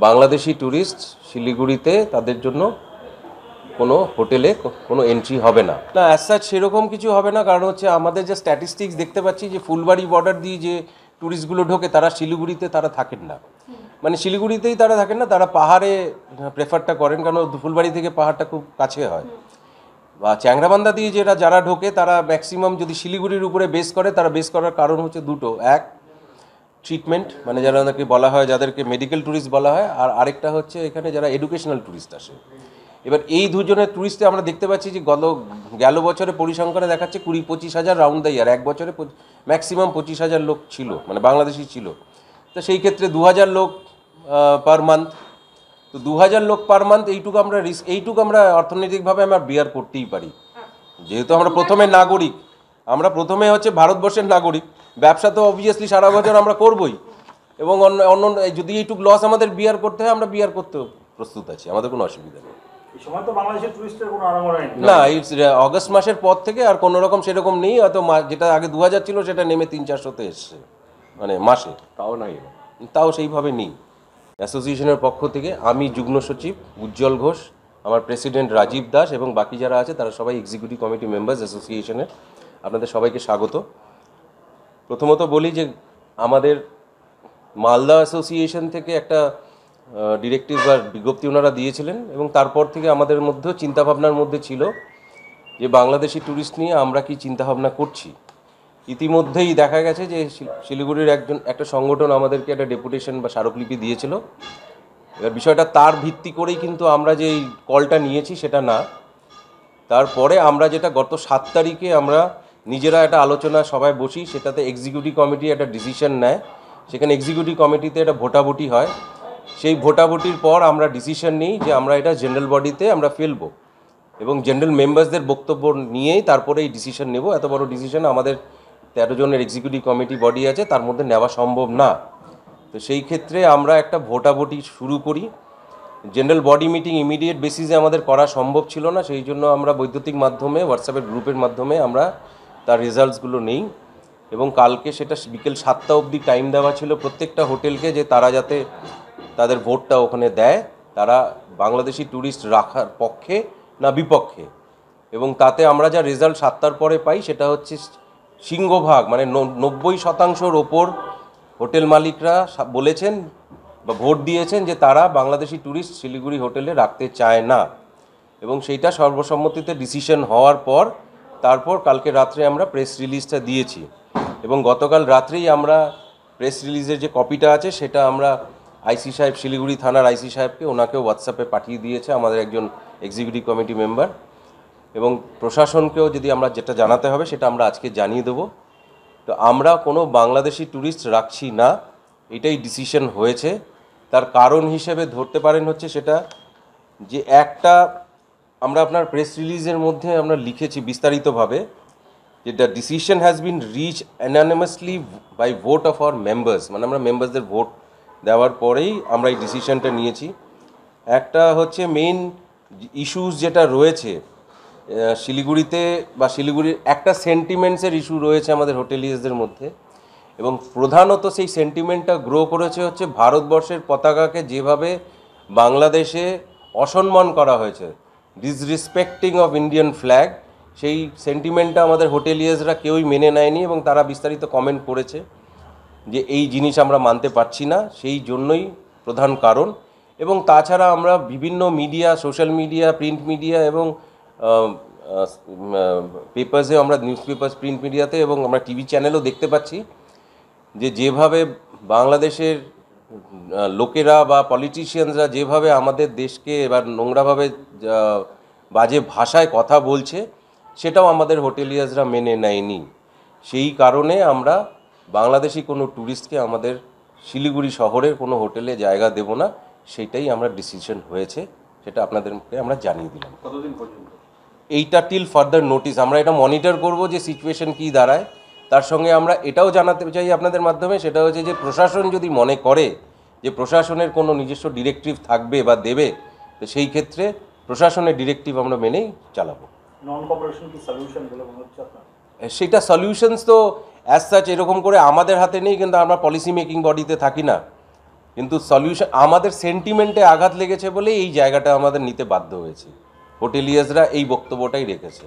Bangladeshi tourist শিলিগুড়িতে তাদের জন্য কোনো হোটেলে কোনো এন্ট্রি হবে না। না, অ্যাজ সাচ সেরকম কিছু হবে না, কারণ হচ্ছে আমাদের যে স্ট্যাটিস্টিক্স দেখতে পাচ্ছি যে ফুলবাড়ি বর্ডার দিয়ে যে ট্যুরিস্টগুলো ঢোকে তারা শিলিগুড়িতে তারা থাকেন না, মানে শিলিগুড়িতেই তারা থাকেন না, তারা পাহাড়ে প্রেফারটা করেন, কারণ ফুলবাড়ি থেকে পাহাড়টা খুব কাছে হয়। বা চ্যাংরাবান্ধা দিয়ে যারা ঢোকে তারা ম্যাক্সিমাম যদি শিলিগুড়ির উপরে বেস করে, তারা বেস করার কারণ হচ্ছে দুটো, এক ট্রিটমেন্ট, মানে যাদেরকে বলা হয়, যাদেরকে মেডিকেল ট্যুরিস্ট বলা হয়, আর আরেকটা হচ্ছে এখানে যারা এডুকেশনাল ট্যুরিস্ট আসে। এবার এই দুজনের ট্যুরিস্টে আমরা দেখতে পাচ্ছি যে গেল বছরে পরিসংখ্যানে দেখাচ্ছে 20-25 হাজার রাউন্ড দ্য ইয়ার, এক বছরে ম্যাক্সিমাম 25 হাজার লোক ছিল, মানে বাংলাদেশি ছিল। তো সেই ক্ষেত্রে 2000 লোক পার মান্থ, তো 2000 লোক পার মান্থ এইটুকু আমরা অর্থনৈতিকভাবে আমরা বিয়ার করতেই পারি, যেহেতু আমরা প্রথমে হচ্ছে ভারতবর্ষের নাগরিক। ব্যবসা তো অবভিয়াসলি সারা বছর আমরা করবই, এবং অন্য যদি এইটুকু লস আমাদের বিয়ার করতে হয়, আমরা বিয়ার করতেও প্রস্তুত আছি, আমাদের কোনো অসুবিধা নেই। না, এই অগস্ট মাসের পর থেকে আর কোনো রকম সেরকম নেই, হয়তো যেটা আগে 2000 ছিল সেটা নেমে 300-400-তে এসছে, মানে মাসে, তাও সেইভাবে নেই। অ্যাসোসিয়েশনের পক্ষ থেকে আমি যুগ্ম সচিব উজ্জ্বল ঘোষ, আমার প্রেসিডেন্ট রাজীব দাস এবং বাকি যারা আছে তারা সবাই এক্সিকিউটিভ কমিটি মেম্বার্স অ্যাসোসিয়েশনের। আপনাদের সবাইকে স্বাগত। প্রথমত বলি যে আমাদের মালদা অ্যাসোসিয়েশন থেকে একটা ডিরেক্টিভ বা বিজ্ঞপ্তি ওনারা দিয়েছিলেন, এবং তারপর থেকে আমাদের মধ্যেও চিন্তাভাবনার মধ্যে ছিল যে বাংলাদেশি ট্যুরিস্ট নিয়ে আমরা কি চিন্তাভাবনা করছি। ইতিমধ্যেই দেখা গেছে যে শিলিগুড়ির একটা সংগঠন আমাদেরকে একটা ডেপুটেশন বা স্মারকলিপি দিয়েছিল। এবার বিষয়টা তার ভিত্তি করেই কিন্তু আমরা যে এই কলটা নিয়েছি সেটা না, তারপরে আমরা যেটা গত 7 তারিখে আমরা নিজেরা একটা আলোচনা সবাই বসি, সেটাতে এক্সিকিউটিভ কমিটি একটা ডিসিশন নেয়, সেখানে এক্সিকিউটিভ কমিটিতে একটা ভোটাভুটি হয়, সেই ভোটাভুটির পর আমরা ডিসিশন নিই যে আমরা এটা জেনারেল বডিতে আমরা ফেলবো, এবং জেনারেল মেম্বার্সদের বক্তব্য নিয়েই তারপরে এই ডিসিশন নেব। এত বড় ডিসিশন আমাদের 13 জনের এক্সিকিউটিভ কমিটি বডি আছে, তার মধ্যে নেওয়া সম্ভব না। তো সেই ক্ষেত্রে আমরা একটা ভোটাভুটি শুরু করি। জেনারেল বডি মিটিং ইমিডিয়েট বেসিসে আমাদের করা সম্ভব ছিল না, সেই জন্য আমরা বৈদ্যুতিক মাধ্যমে হোয়াটসঅ্যাপের গ্রুপের মাধ্যমে আমরা তার রেজাল্টসগুলো নেই, এবং কালকে সেটা বিকেল 7টা অবধি টাইম দেওয়া ছিল প্রত্যেকটা হোটেলকে, যে তারা যাতে তাদের ভোটটা ওখানে দেয়, তারা বাংলাদেশি ট্যুরিস্ট রাখার পক্ষে না বিপক্ষে। এবং তাতে আমরা যা রেজাল্ট 7টার পরে পাই সেটা হচ্ছে সিংহভাগ, মানে 90% ওপর হোটেল মালিকরা বলেছেন বা ভোট দিয়েছেন যে তারা বাংলাদেশি ট্যুরিস্ট শিলিগুড়ি হোটেলে রাখতে চায় না, এবং সেইটা সর্বসম্মতিতে ডিসিশন হওয়ার পর তারপর কালকে রাত্রে আমরা প্রেস রিলিজটা দিয়েছি, এবং গতকাল রাত্রেই আমরা প্রেস রিলিজের যে কপিটা আছে সেটা আমরা আইসি সাহেব, শিলিগুড়ি থানার আইসি সাহেবকে, ওনাকেও হোয়াটসঅ্যাপে পাঠিয়ে দিয়েছে আমাদের একজন এক্সিকিউটিভ কমিটি মেম্বার, এবং প্রশাসনকেও যদি আমরা যেটা জানাতে হবে সেটা আমরা আজকে জানিয়ে দেবো। তো আমরা কোনো বাংলাদেশি ট্যুরিস্ট রাখছি না, এটাই ডিসিশন হয়েছে। তার কারণ হিসেবে ধরতে পারেন হচ্ছে সেটা যে একটা আমরা আপনার প্রেস রিলিজের মধ্যে আমরা লিখেছি বিস্তারিতভাবে যে the decision has been reach unanimously by vote of our members, মানে আমরা মেম্বার্সদের ভোট দেওয়ার পরেই আমরা এই ডিসিশনটা নিয়েছি। একটা হচ্ছে মেইন ইস্যুস যেটা রয়েছে শিলিগুড়িতে, বা শিলিগুড়ির একটা সেন্টিমেন্টসের ইস্যু রয়েছে আমাদের হোটেলিয়ার্সদের মধ্যে, এবং প্রধানত সেই সেন্টিমেন্টটা গ্রো করেছে হচ্ছে ভারতবর্ষের পতাকাকে যেভাবে বাংলাদেশে অসম্মান করা হয়েছে, ডিসরেসপেক্টিং অফ ইন্ডিয়ান ফ্ল্যাগ, সেই সেন্টিমেন্টটা আমাদের হোটেলিয়ার্সরা কেউই মেনে নেয়নি, এবং তারা বিস্তারিত কমেন্ট করেছে যে এই জিনিস আমরা মানতে পারছি না, সেই জন্যই প্রধান কারণ। এবং তাছাড়া আমরা বিভিন্ন media, social media, print media এবং পেপার্সে, আমরা নিউজ পেপার্স, প্রিন্ট মিডিয়াতে এবং আমরা টিভি চ্যানেলও দেখতে পাচ্ছি যে যেভাবে বাংলাদেশের লোকেরা বা পলিটিশিয়ানসরা যেভাবে আমাদের দেশকে এবার নোংরাভাবে বাজে ভাষায় কথা বলছে, সেটাও আমাদের হোটেলিয়ার্সরা মেনে নেয়নি। সেই কারণে আমরা বাংলাদেশি কোনো ট্যুরিস্টকে আমাদের শিলিগুড়ি শহরের কোনো হোটেলে জায়গা দেব না, সেইটাই আমরা ডিসিশন হয়েছে, সেটা আপনাদেরকে আমরা জানিয়ে দিলাম। কতদিন পর্যন্ত এইটা টিল ফার্দার নোটিস, আমরা এটা মনিটর করব যে সিচুয়েশন কী দাঁড়ায়। তার সঙ্গে আমরা এটাও জানাতে চাই আপনাদের মাধ্যমে, সেটা হচ্ছে যে প্রশাসন যদি মনে করে যে প্রশাসনের কোনো নিজস্ব ডিরেক্টিভ থাকবে বা দেবে, তো সেই ক্ষেত্রে প্রশাসনের ডিরেক্টিভ আমরা মেনেই চালাবো। নন কোঅপারেশন কি সলিউশন বলে মনে হচ্ছে আপনার? সেটা সলিউশনস তো অ্যাজ সাচ এরকম করে আমাদের হাতে নেই, কিন্তু আমরা পলিসি মেকিং বডিতে থাকি না, কিন্তু সলিউশন আমাদের সেন্টিমেন্টে আঘাত লেগেছে বলে এই জায়গাটা আমাদের নিতে বাধ্য হয়েছে। হোটেলিয়ার্সরা এই বক্তব্যটাই রেখেছে।